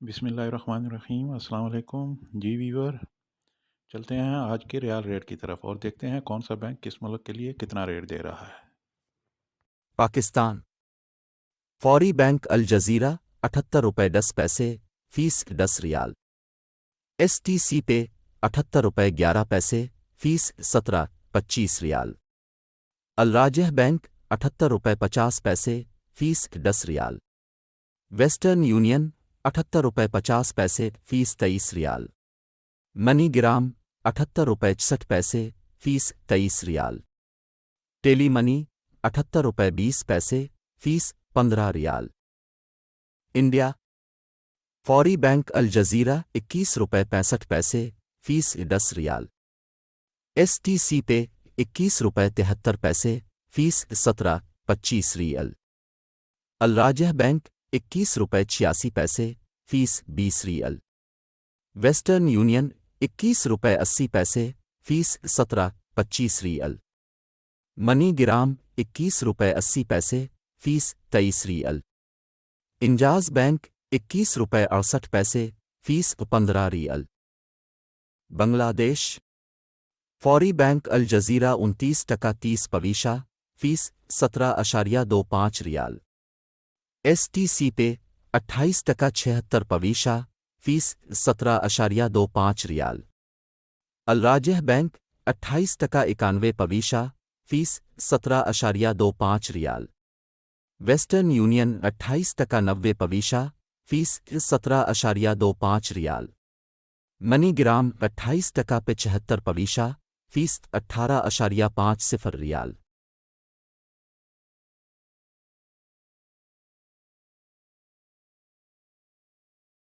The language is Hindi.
बिस्मिल्लाहिर्रहमानिर्रहीम अस्सलाम वालेकुम जी वीवर। चलते हैं आज के रियाल रेट की तरफ और देखते हैं कौन सा बैंक किस मुल्क के लिए कितना रेट दे रहा है। पाकिस्तान। फौरी बैंक अल जजीरा 78 रुपये 10 पैसे फीस 10 रियाल। STC पे 78 रुपये 11 पैसे फीस 17-25 रियाल। अल राजेह बैंक 78 रुपये 50 पैसे फीस 10 रियाल। वेस्टर्न यूनियन 78 रुपये 50 पैसे फीस 23 रियाल। मनी ग्राम 78 रुपये 61 पैसे फीस 23 रियाल। टेली मनी 78 रुपये 20 पैसे फीस 15 रियाल। इंडिया। फौरी बैंक अल जजीरा 21 रुपये 65 पैसे फीस 10 रियाल। STC पे 21 रुपये 73 पैसे फीस 17-25 रियाल। अल राजेह बैंक 21 रुपये 86 पैसे फीस 20 रियाल। वेस्टर्न यूनियन 21 रुपये 80 पैसे फीस 17-25 रियाल। मनी ग्राम 21 रुपये 80 पैसे फीस 23 रियाल। इंजाज बैंक 21 रुपये 68 पैसे फीस 15 रियाल। बांग्लादेश। फौरी बैंक अल जजीरा 29 टका 30 पैसा फीस 17.25 रियाल। STC पे 28 टका 76 पैसा फीस 17.25 रियाल। अल राजेह बैंक 28 टका 91 पैसा फीस 17.25 रियाल। वेस्टर्न यूनियन 28 टका 90 पैसा फीस 17.25 रियाल। मनी ग्राम 28 टका 75 पैसा फीस 18.50 रियाल।